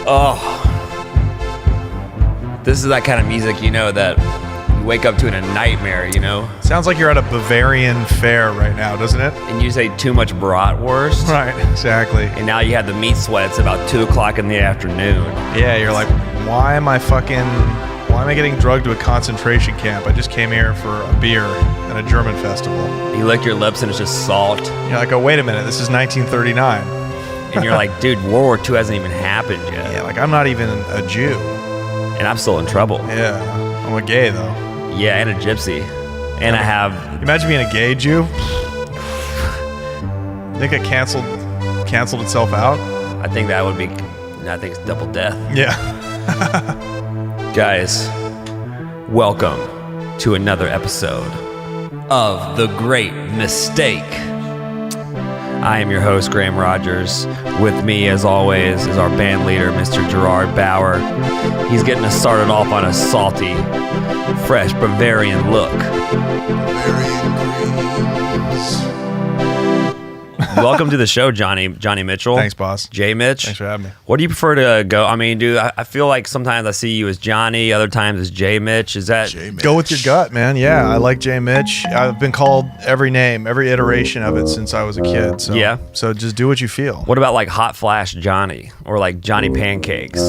Oh. This is that kind of music, that you wake up to in a nightmare, Sounds like you're at a Bavarian fair right now, doesn't it? And you say too much bratwurst. Right, exactly. And now you have the meat sweats about 2 o'clock in the afternoon. Yeah, you're like, why am I getting drugged to a concentration camp? I just came here for a beer at a German festival. You lick your lips and it's just salt. You're like, oh, wait a minute, this is 1939. And you're like, dude, World War II hasn't even happened yet. Yeah, like I'm not even a Jew. And I'm still in trouble. Yeah, I'm a gay though. Yeah, and a gypsy. And I have... Imagine being a gay Jew. Think it canceled itself out? I think it's double death. Yeah. Guys, welcome to another episode of The Great Mistake. I am your host, Graham Rogers. With me, as always, is our band leader, Mr. Gerard Bauer. He's getting us started off on a salty, fresh Bavarian look. Bavarian greens. Welcome to the show, Johnny Mitchell. Thanks, boss. J. Mitch. Thanks for having me. What do you prefer to go? I mean, dude, I feel like sometimes I see you as Johnny, other times as J. Mitch. Is that... J. Mitch. Go with your gut, man. Yeah, I like J. Mitch. I've been called every name, every iteration of it since I was a kid. So, Yeah. So just do what you feel. What about like Hot Flash Johnny or like Johnny Pancakes?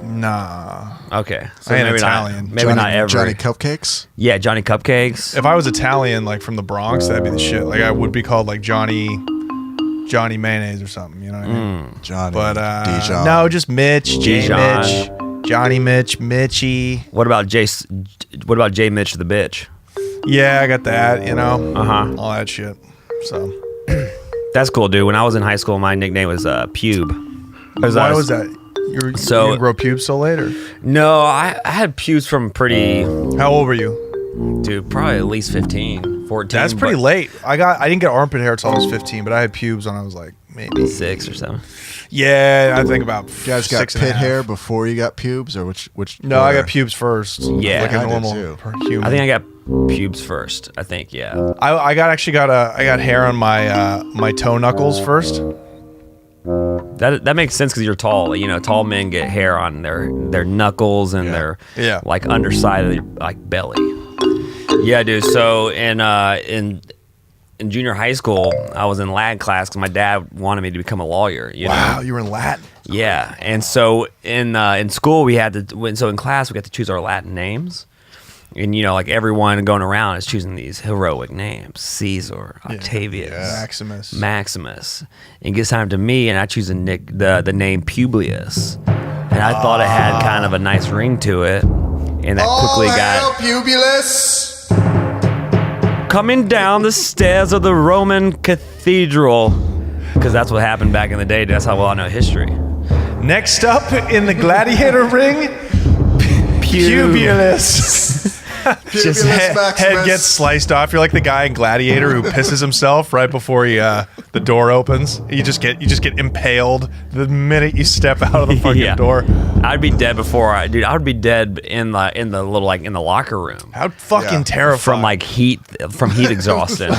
Nah. Okay, so I ain't maybe Italian. not. Maybe not ever. Johnny Cupcakes? Yeah, Johnny Cupcakes. If I was Italian, like from the Bronx, that'd be the shit. Like I would be called like Johnny Mayonnaise or something. You know what I mean? Johnny. But Dijon. no, just Mitch, J. Dijon. Mitch, Johnny Mitch, Mitchie. What about J Mitch the bitch? Yeah, I got that. Uh-huh. All that shit. So That's cool, dude. When I was in high school, my nickname was Pube. why was that? You didn't grow pubes so late, or? No, I had pubes from pretty, How old were you? dude, probably at least 15, 14. That's pretty but late. I didn't get armpit hair until I was 15, but I had pubes when I was like maybe 6 or 7. Yeah, I think about You guys got 6 and a pit half. hair before you got pubes, or which? No, I order? got pubes first. Yeah. like I a did normal too. human. I think I got pubes first. I think, yeah. I got hair on my toe knuckles first. That makes sense because you're tall. Tall men get hair on their knuckles and their like underside of their like belly. Yeah, dude. So in junior high school, I was in Latin class because my dad wanted me to become a lawyer. Wow, you were in Latin. Yeah, and so in school we had to. So in class we got to choose our Latin names. And, like everyone going around is choosing these heroic names. Caesar, Octavius, Maximus. And it gets time to me, and I choose the name Publius. And I thought it had kind of a nice ring to it. And that quickly got... Publius! Coming down the stairs of the Roman cathedral. Because that's what happened back in the day. That's how well I know history. Next up in the gladiator ring, Publius. Just head gets sliced off. You're like the guy in Gladiator who pisses himself right before the door opens. You just get impaled the minute you step out of the fucking door. I'd be dead I would be dead in the little in the locker room. How fucking terrifying. From heat exhaustion.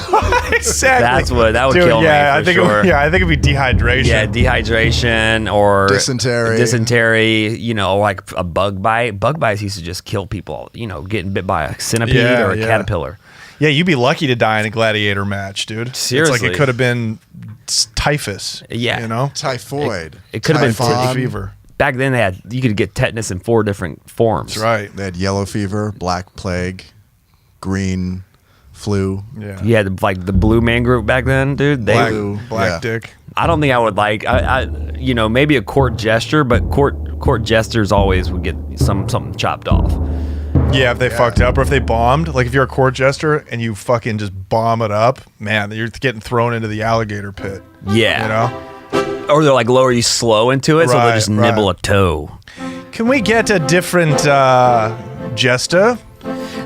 Exactly. That would kill me I think sure. I think it'd be dehydration. Yeah, dehydration or dysentery. Or like a bug bite. Bug bites used to just kill people, getting bit by a centipede or a caterpillar. Yeah, you'd be lucky to die in a gladiator match, dude. Seriously. It's like it could have been typhus. Yeah. Typhoid. It could have been fever. Back then you could get tetanus in 4 different forms. That's right. They had yellow fever, black plague, green flu. Yeah. You had the Blue Man Group back then, dude. Black dick. I don't think I would maybe a court jester, but court jesters always would get something chopped off. Yeah, if they fucked up or if they bombed, like if you're a court jester and you fucking just bomb it up, man, you're getting thrown into the alligator pit. Yeah. Or they're lower you slow into it, so they'll just nibble a toe. Can we get a different jester?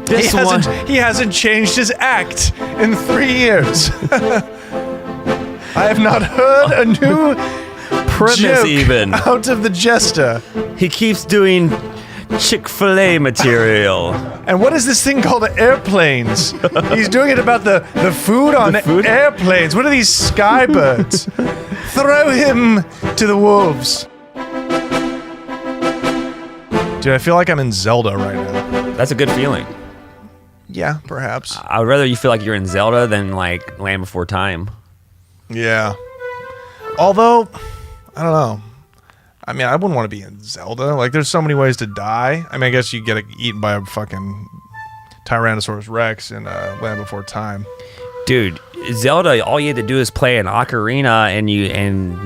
He hasn't changed his act in 3 years. I have not heard a new premise joke even out of the jester. He keeps doing Chick-fil-A material. And what is this thing called airplanes? He's doing it about the food on airplanes. What are these skybirds? Throw him to the wolves. Dude, I feel like I'm in Zelda right now. That's a good feeling. Yeah, perhaps. I would rather you feel like you're in Zelda than like Land Before Time. Yeah. Although, I don't know. I mean, I wouldn't want to be in Zelda. Like, there's so many ways to die. I mean, I guess you get eaten by a fucking Tyrannosaurus Rex in Land Before Time. Dude, Zelda, all you have to do is play an ocarina, and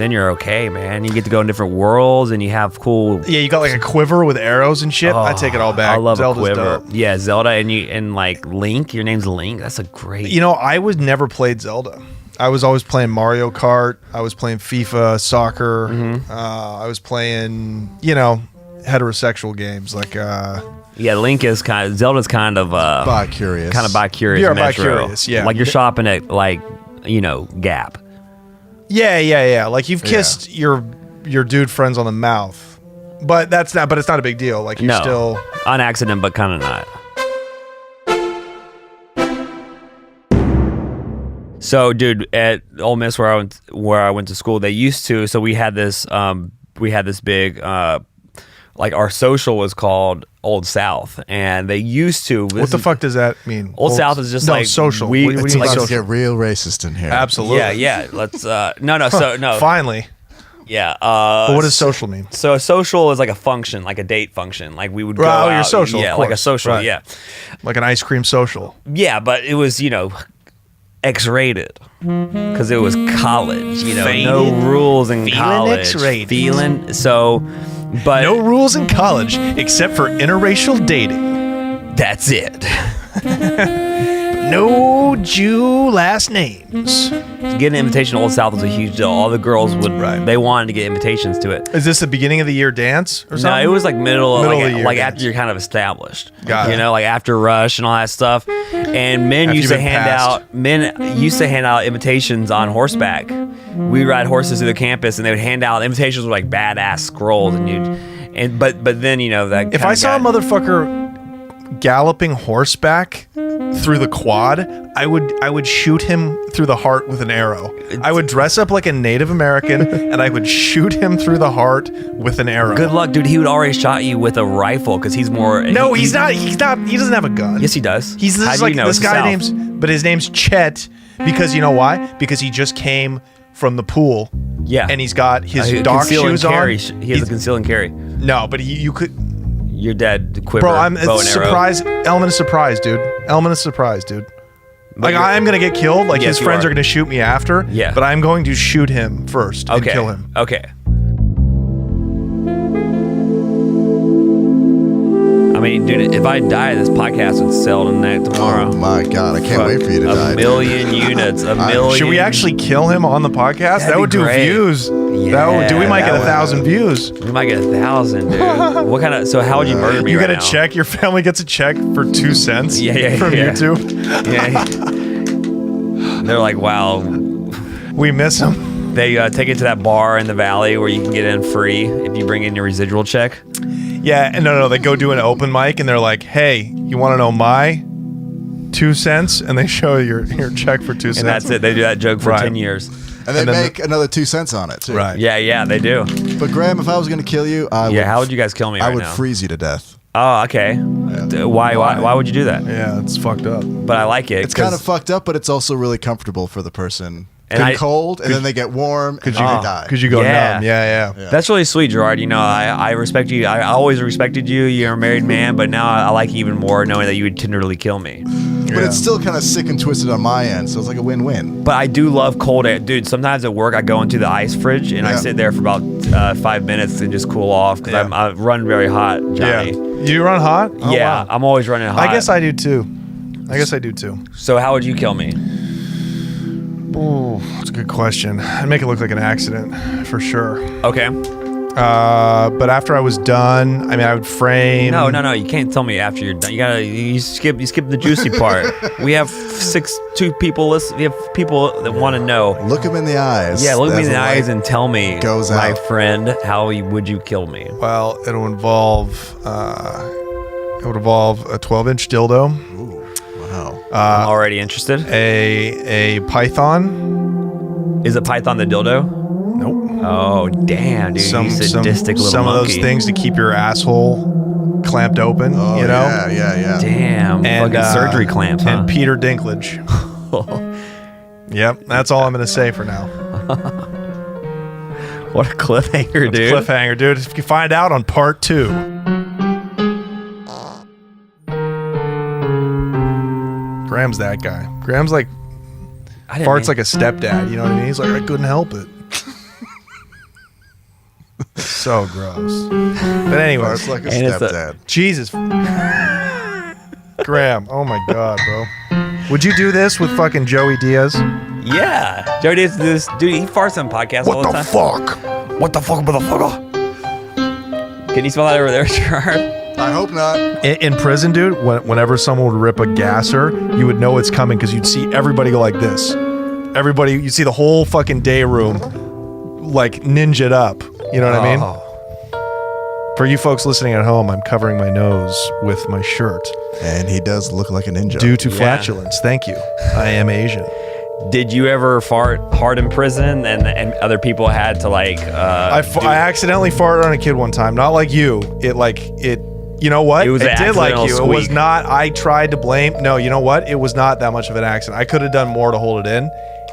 then you're okay, man. You get to go in different worlds, and you have cool. Yeah, you got like a quiver with arrows and shit. I take it all back. I love Zelda's a quiver. dope. Yeah, Zelda, and like Link. Your name's Link. That's a great. You know, I was never played Zelda. I was always playing Mario Kart. I was playing FIFA, soccer. I was playing, heterosexual games like. Yeah, Link is Zelda's kind of bi-curious. Kind of bi-curious. You're Metro. bi-curious, yeah. Like you're shopping at Gap. Yeah. Like you've kissed your dude friends on the mouth, but it's not a big deal. Like you're still on accident, but kind of not. So, dude, at Ole Miss where I went to school, they used to. So we had this big like our social was called Old South, and they used to. What the fuck does that mean? Old South is just like social. We, It's what do you about like, to get real racist in here. Absolutely. Yeah. Let's no. Finally. Yeah. But what does social mean? So a social is like a function, like a date function. Like we would go Oh, out. your social. Yeah, of like a course. social. Right. Yeah. Like an ice cream social. Yeah, but it was X-rated because it was college. No rules in college. X-rated. But No rules in college except for interracial dating. that's it. No Jew last names. Getting an invitation to Old South was a huge deal. All the girls they wanted to get invitations to it. Is this the beginning of the year dance or something? No, it was like middle of the year, like dance. after you're kind of established. Got it. Like after Rush and all that stuff. And men After used to you've been hand out invitations on horseback. We'd ride horses through the campus, and they would hand out invitations with like badass scrolls, but then that. If I saw a motherfucker galloping horseback through the quad, I would shoot him through the heart with an arrow. I would dress up like a Native American and I would shoot him through the heart with an arrow. Good luck, dude. He would already shot you with a rifle because he's more. No, he's not. He doesn't have a gun. Yes, he does. He's How this, do like you know? this It's the guy South. but his name's Chet because you know why? Because he just came from the pool. Yeah, and he's got his dark conceal shoes and carry. on. He has a conceal and carry. No, but you could. Your dad quiver. Bro, I'm bow and arrow. surprise. Element of surprise, dude. Element of surprise, dude. Like I'm gonna get killed. Like Yes, his you friends are. are gonna shoot me after. Yeah. But I'm going to shoot him first and kill him. Okay. I mean, dude, if I die, this podcast would sell tomorrow. Oh my god, I can't wait for you to die. A million units. A million. Should we actually kill him on the podcast? That'd That would be do great. views. Yeah, we might get that 1,000 views. We might get 1,000, dude. What kind of? So how would you murder me? You right get a now? check. Your family gets a check for 2 cents. Yeah, from yeah. YouTube. Yeah. They're like, wow. We miss him. They take it to that bar in the valley where you can get in free if you bring in your residual check. Yeah, and no, they go do an open mic and they're like, "Hey, you want to know my 2 cents?" And they show your check for 2 cents. And that's it. They do that joke for Right. 10 years. And they And then make another 2 cents on it too. Right. Yeah, they do. But Graham, if I was gonna kill you, How would you guys kill me I right would now? freeze you to death. Oh, okay. Why would you do that? Yeah, it's fucked up. But I like it. It's kind of fucked up, but it's also really comfortable for the person. And Been I- cold, and then they get warm, and then they die. Because you go Yeah. numb. Yeah. That's really sweet, Gerard. I respect you. I always respected you. You're a married man, but now I like you even more knowing that you would tenderly kill me. But it's still kind of sick and twisted on my end, so it's like a win-win. But I do love cold air. Dude, sometimes at work I go into the ice fridge and I Yeah. sit there for about 5 minutes and just cool off because I run very hot, Yeah. Johnny. You run hot? Oh, Yeah, wow. I'm always running hot. I guess I do too. So how would you kill me? Ooh, that's a good question. I'd make it look like an accident, for sure. Okay. But after I was done, I would frame. No. You can't tell me after you're done. You skip the juicy part. We have two people listen. We have people that want to know. Look him in the eyes. Yeah, look me in as the light eyes and tell me, goes my out. friend, how would you kill me? Well, it'll involve. It would involve a 12-inch dildo, Wow. I'm already interested. a python. Is a python the dildo? Nope. Oh, damn, dude. You sadistic little some of those monkey. things to keep your asshole clamped open. Oh, you know. Yeah. Damn. And fucking surgery clamps. Huh? And Peter Dinklage. Yep, that's all I'm gonna say for now. What a cliffhanger, dude. Cliffhanger, dude. If you find out on part 2. Graham's that guy. Graham's like farts like a stepdad. You know what I mean? He's like, I couldn't help it. So gross. But anyway, Farts like a stepdad. Jesus. Graham, oh my God, bro. Would you do this with fucking Joey Diaz? Yeah. Joey Diaz, this dude, he farts on podcasts all the time. Fuck? What the fuck, motherfucker? Can you spell that over there, Gerard? I hope not. In prison, dude, whenever someone would rip a gasser, you would know it's coming because you'd see everybody go like this. Everybody, you'd see the whole fucking day room like ninja'd up. You know what I mean? For you folks listening at home, I'm covering my nose with my shirt. And he does look like a ninja. Due to flatulence. Thank you. I am Asian. Did you ever fart hard in prison and other people had to like... I accidentally farted on a kid one time. Not like you. You know what? It did like you. Squeak. It was not, I tried to blame. No, you know what? It was not that much of an accident. I could have done more to hold it in.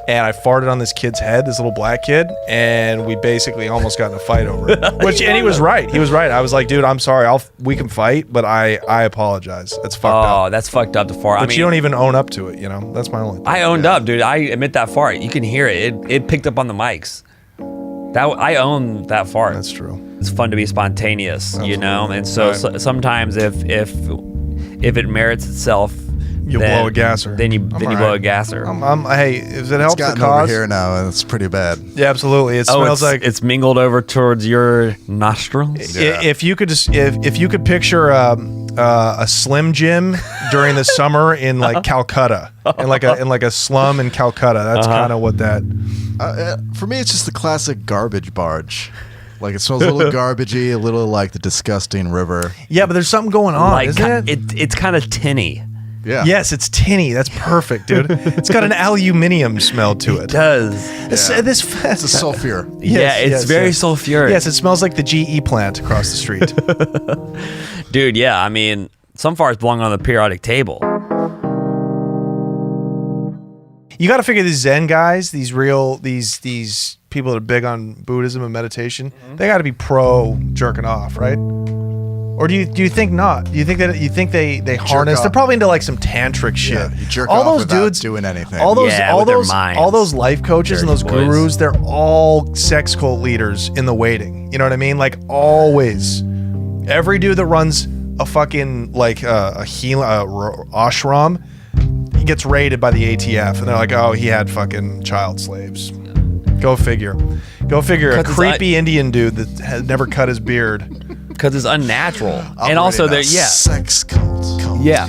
And I farted on this kid's head, this little black kid, and we basically almost got in a fight over it. And he was right. He was right. I was like, dude, I'm sorry. We can fight, but I apologize. That's fucked up. Oh, that's fucked up to fart. But you don't even own up to it, you know? That's my only thing. I owned up, dude. I admit that fart. You can hear it. It picked up on the mics. I own that fart. That's true. It's fun to be spontaneous, you know? And so sometimes if it merits itself, You blow a gasser. Then you blow a gasser. Hey, if it helps the It's gotten cause, over here now, and it's pretty bad. yeah, absolutely. It smells like it's mingled over towards your nostrils. Yeah. if you could picture a Slim Jim during the summer in like Calcutta, in like a slum in Calcutta. That's kind of what that. For me, it's just the classic garbage barge. Like, it smells a little garbagey, a little like the disgusting river. Yeah, but there's something going on, Like isn't it? it's kind of tinny. Yeah. Yes, it's tinny. That's perfect, dude. It's got an aluminium smell to it. It does. It's Yeah. this It's a sulfur. Yeah, it's very sulfuric. Yes, it smells like the GE plant across the street. Dude, yeah, I mean, some farts belong on the periodic table. You got to figure these Zen guys, these people that are big on Buddhism and meditation, they got to be pro jerking off, right? Or do you think not? Do you think they harness? off. They're probably into like some tantric shit. Yeah, you jerk all off those without dudes doing anything. All those Yeah, all with their those minds. all those life coaches and Dirty those boys. gurus, they're all sex cult leaders in the waiting. You know what I mean? Like always. Every dude that runs a fucking like a ashram, he gets raided by the ATF, and they're like, oh, he had fucking child slaves. Go figure. A creepy Indian dude that had never cut his beard. Because it's unnatural. And Operating also, a they're, yeah. sex cult. Yeah.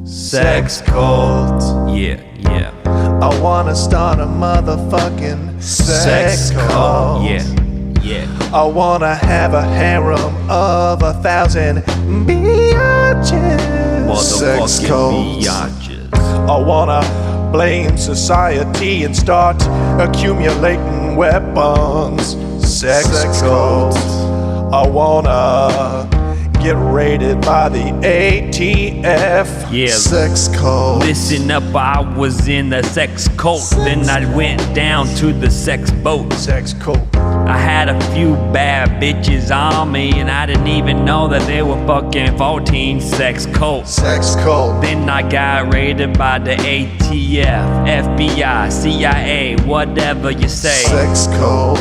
Sex cult. Yeah. I wanna start a motherfucking sex cult. Yeah. I wanna have a harem of 1,000 biatches. Sex cult. Biatches. I wanna blame society and start accumulating weapons. Sex cult. I wanna get raided by the ATF. Yeah. Sex cult. Listen up, I was in the sex cult. Then I went down to the sex boat. Sex cult. I had a few bad bitches on me, and I didn't even know that they were fucking 14 sex cults. Sex cult. Then I got raided by the ATF, FBI, CIA, whatever you say. Sex cult.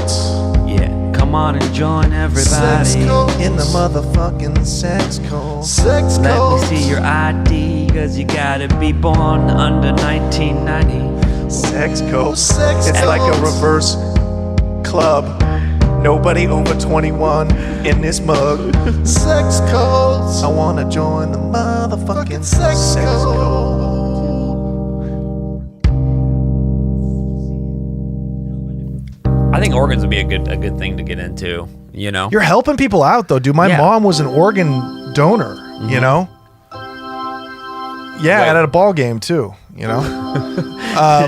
Yeah, come on and join everybody. Sex cult. In the motherfucking sex cult. Sex Let cult. me see your ID, cause you gotta be born under 1990. Sex cult. Sex It's like a cult. reverse club. Nobody over 21 in this mug. Sex cult. I wanna join the motherfucking Sex cult. I think organs would be a good thing to get into, you know? You're helping people out though, dude. My Yeah. mom was an organ donor, you know? Yeah, Wait. and at a ball game too, you know?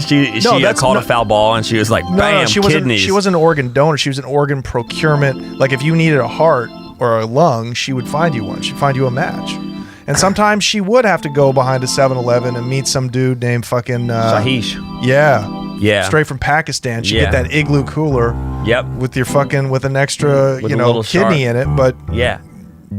she that's called no- a foul ball, and she was like, bam, she wasn't. kidneys. She wasn't an organ donor. She was an organ procurement. Like if you needed a heart, or a lung, she would find you one. She'd find you a match. And sometimes she would have to go behind a 7-Eleven and meet some dude named fucking Shahish. Yeah. Straight from Pakistan. She'd get that igloo cooler. Yep. With an extra, with a kidney in it. But yeah.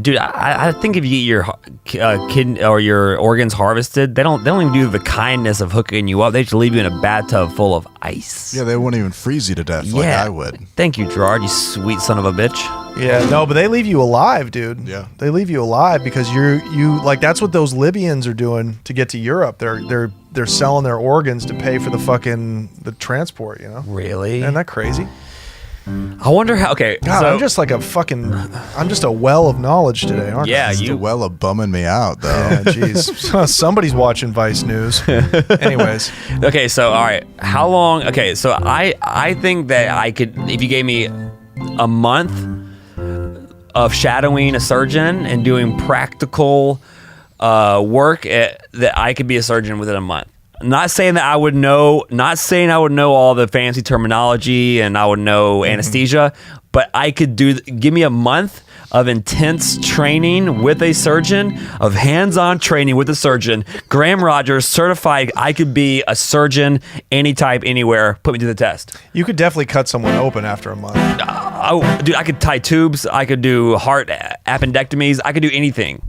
Dude, I think if you get your kidney or your organs harvested, they don't even do the kindness of hooking you up. They just leave you in a bathtub full of ice. Yeah, they wouldn't even freeze you to death like I would. Thank you, Gerard, you sweet son of a bitch. Yeah, no, but they leave you alive, dude. Yeah, they leave you alive because you like that's what those Libyans are doing to get to Europe. They're selling their organs to pay for the transport. You know? Really? Isn't that crazy? I wonder how. Okay, God, I'm just I'm just a well of knowledge today, aren't I? Yeah, you a well of bumming me out though. Yeah, jeez, somebody's watching Vice News. Anyways, okay, so all right, how long? Okay, so I think that I could, if you gave me a month of shadowing a surgeon and doing practical work, that I could be a surgeon within a month. Not saying that I would know. Not saying I would know all the fancy terminology and I would know anesthesia, but I could give me a month of intense training with a surgeon, of hands-on training with a surgeon. Graham Rogers, certified. I could be a surgeon, any type, anywhere. Put me to the test. You could definitely cut someone open after a month. Dude, I could tie tubes. I could do heart appendectomies. I could do anything.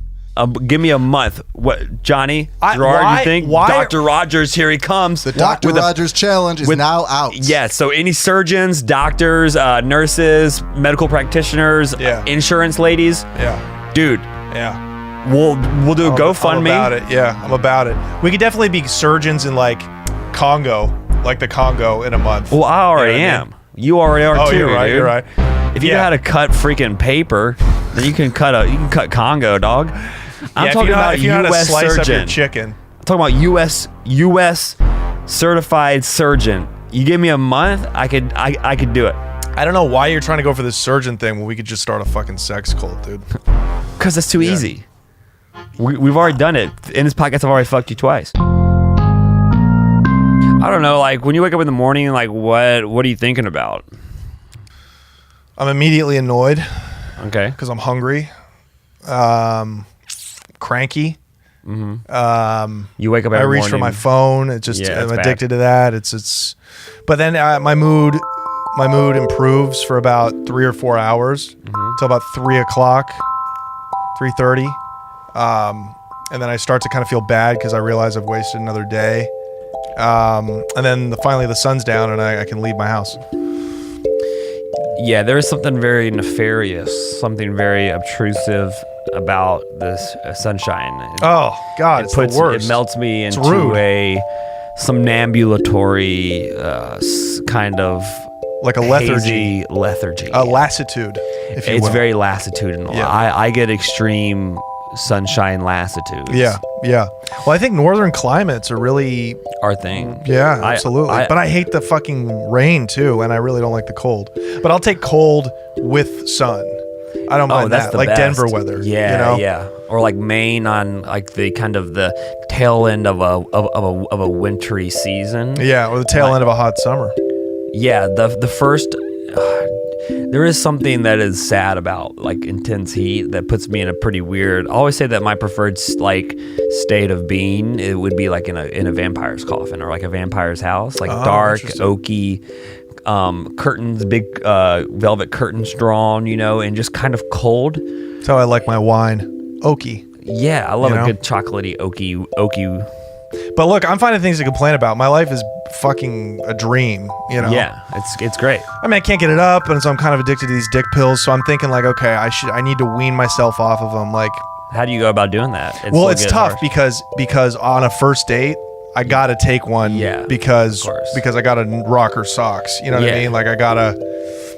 Give me a month. What, Johnny? Gerard, you think? Dr. Rogers, here he comes. The Dr. Rogers challenge is now out. Yeah, so any surgeons, doctors, nurses, medical practitioners, insurance ladies. Yeah. Dude. Yeah. We'll do a GoFundMe. I'm about it. Yeah, I'm about it. We could definitely be surgeons in like Congo, like the Congo in a month. Well, I already am. You already are too. You're right. Dude. You're right. If you know how to cut freaking paper, then you can cut Congo, dog. I'm talking about U.S. slice surgeon. Up your chicken. I'm talking about U.S. certified surgeon. You give me a month, I could do it. I don't know why you're trying to go for this surgeon thing when we could just start a fucking sex cult, dude. Because it's too easy. We've already done it. In this podcast, I've already fucked you twice. I don't know, like when you wake up in the morning, like what are you thinking about? I'm immediately annoyed. Okay. Because I'm hungry. Cranky. Mm-hmm. You wake up every morning. I reach for my phone. It's just I'm addicted to that. It's but then my mood improves for about 3 or 4 hours till about 3 o'clock, 3:30. And then I start to kind of feel bad because I realize I've wasted another day. And then finally the sun's down and I can leave my house. Yeah, there is something very nefarious, something very obtrusive about this sunshine. Oh God, it's the worst. It melts me into a somnambulatory kind of like a lethargy. A lassitude, if you will. It's very lassitudinal. Yeah. I get extreme sunshine lassitude. Yeah. Well, I think northern climates are really our thing. Yeah, absolutely. But I hate the fucking rain too, and I really don't like the cold. But I'll take cold with sun. I don't mind that. Like best. Denver weather. Yeah, you know? Yeah. Or like Maine on like the kind of the tail end of a wintry season. Yeah, or the tail end of a hot summer. Yeah, the first. There is something that is sad about like intense heat that puts me in a pretty weird. I always say that my preferred like state of being, it would be like in a vampire's coffin or like a vampire's house, like dark, oaky, curtains, big velvet curtains drawn, and just kind of cold. That's how I like my wine, oaky. Yeah, I love a good chocolatey oaky. But look, I'm finding things to complain about. My life is fucking a dream, Yeah, it's great. I mean, I can't get it up, and so I'm kind of addicted to these dick pills. So I'm thinking like, okay, I need to wean myself off of them. Like, how do you go about doing that? It's tough because on a first date, I gotta take one. Yeah, because I gotta rock her socks. You know what I mean? Like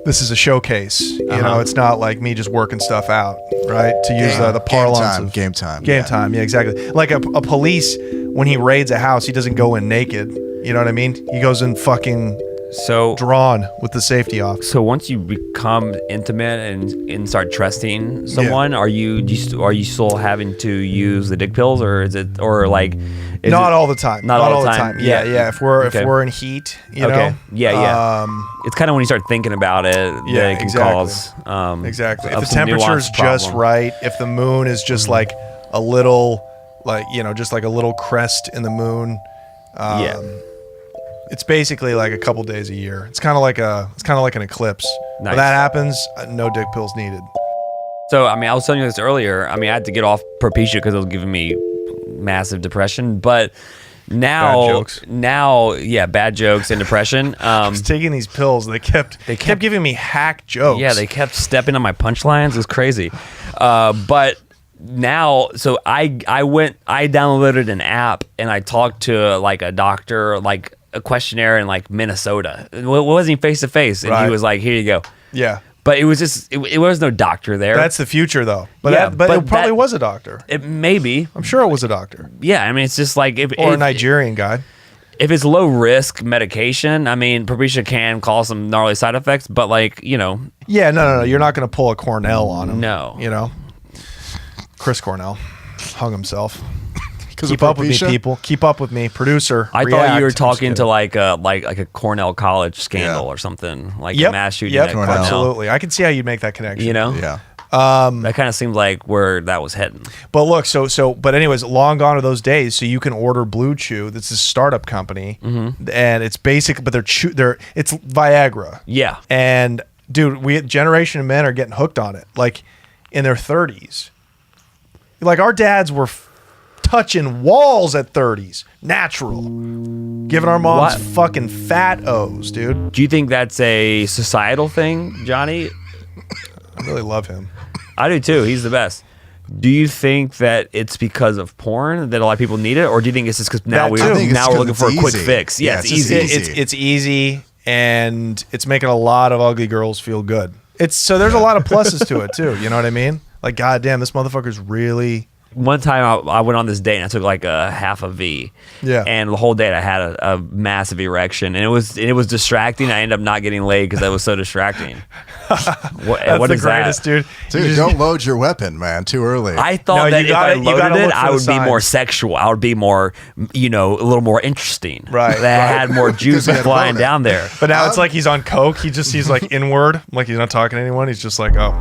this is a showcase. You know, it's not like me just working stuff out, right? To use the parlance of game time. Yeah, exactly. Like a police, when he raids a house, he doesn't go in naked. You know what I mean? He goes in fucking So drawn with the safety off. So once you become intimate and start trusting someone, are you still having to use the dick pills, or is it not all the time? Not all the time. Yeah. If we're in heat, you know. Yeah. It's kind of when you start thinking about it that it can cause exactly. If the temperature's just right, if the moon is just like a little, just like a little crest in the moon. It's basically like a couple days a year. It's kind of like an eclipse. Nice. When that happens, no dick pills needed. So, I was telling you this earlier. I had to get off Propecia because it was giving me massive depression. But now, bad jokes and depression. I was taking these pills. They kept giving me hack jokes. Yeah, they kept stepping on my punchlines. It was crazy. But now, so I downloaded an app and I talked to like a doctor, like a questionnaire in like Minnesota. It wasn't face to face, and he was like, "Here you go." Yeah, but it was just it was no doctor there. That's the future, though. But it probably was a doctor. It maybe. I'm sure it was a doctor. Yeah, it's just like a Nigerian guy. If it's low risk medication, Propecia can cause some gnarly side effects, but Yeah, no. You're not going to pull a Cornell on him. No. Chris Cornell hung himself. Keep up with me, people. Keep up with me, producer. I thought you were talking to like a Cornell College scandal or something, like a mass shooting at Cornell. Absolutely. I can see how you'd make that connection. Yeah. That kind of seemed like where that was heading. But look, but anyways, long gone are those days. So you can order Blue Chew. That's a startup company, and it's basic, but it's Viagra. Yeah. And dude, generation of men are getting hooked on it, like in their 30s. Like our dads were touching walls at 30s, natural, giving our moms fucking fat O's, dude. Do you think that's a societal thing, Johnny? I really love him. I do too. He's the best. Do you think that it's because of porn that a lot of people need it, or do you think it's just because now we're looking for a quick fix? Yeah, it's easy. It's easy, and it's making a lot of ugly girls feel good. So there's a lot of pluses to it too. You know what I mean? Like, goddamn, this motherfucker's really. One time I went on this date and I took like a half a V. Yeah. And the whole date I had a massive erection, and it was distracting. I ended up not getting laid because that was so distracting. What is greatest, dude? Dude, don't load your weapon, man, too early. I thought that if I loaded it, I would be more sexual. I would be more, a little more interesting. Right. That I had more juice flying down there. But now it's like he's on coke. He's like inward, like he's not talking to anyone. He's just like, oh.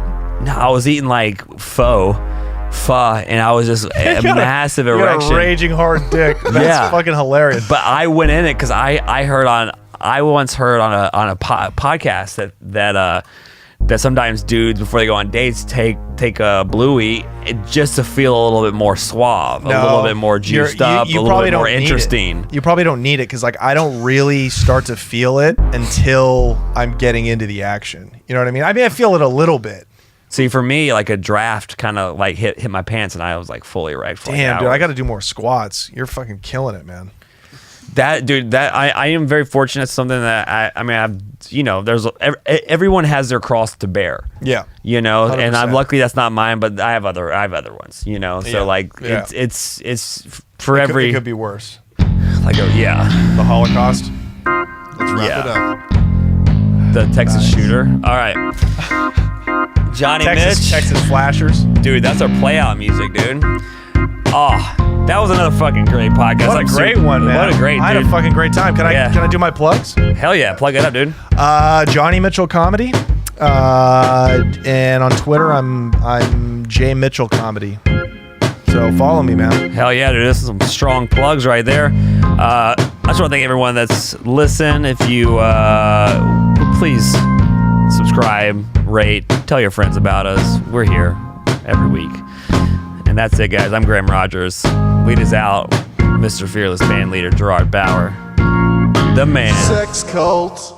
No, I was eating like pho, and I was just a massive erection. You got a raging hard dick. That's fucking hilarious. But I went in it because I once heard on a podcast that sometimes dudes before they go on dates take a bluey just to feel a little bit more suave, a little bit more juiced up, a little bit more interesting. You probably don't need it because like I don't really start to feel it until I'm getting into the action. You know what I mean? I feel it a little bit. See, for me, like a draft kind of like hit my pants, and I was like fully erect. Damn, dude, I got to do more squats. You're fucking killing it, man. I am very fortunate. It's something that everyone has their cross to bear. Yeah, 100%. And I'm lucky that's not mine, but I have other ones. So it's for every. It could be worse. The Holocaust. Let's wrap it up. The Texas shooter. All right. Johnny Mitch. Texas Flashers. Dude, that's our play out music, dude. Oh, that was another fucking great podcast. What a great one, man. What a great, dude. I had a fucking great time. Can I do my plugs? Hell yeah, plug it up, dude. Johnny Mitchell Comedy. And on Twitter, I'm J Mitchell Comedy. So follow me, man. Hell yeah, dude. This is some strong plugs right there. I just want to thank everyone that's listened. If you please subscribe, rate, tell your friends about us. We're here every week. And that's it, guys. I'm Graham Rogers. Lead us out, Mr. Fearless band leader Gerard Bauer, the man. Sex cult.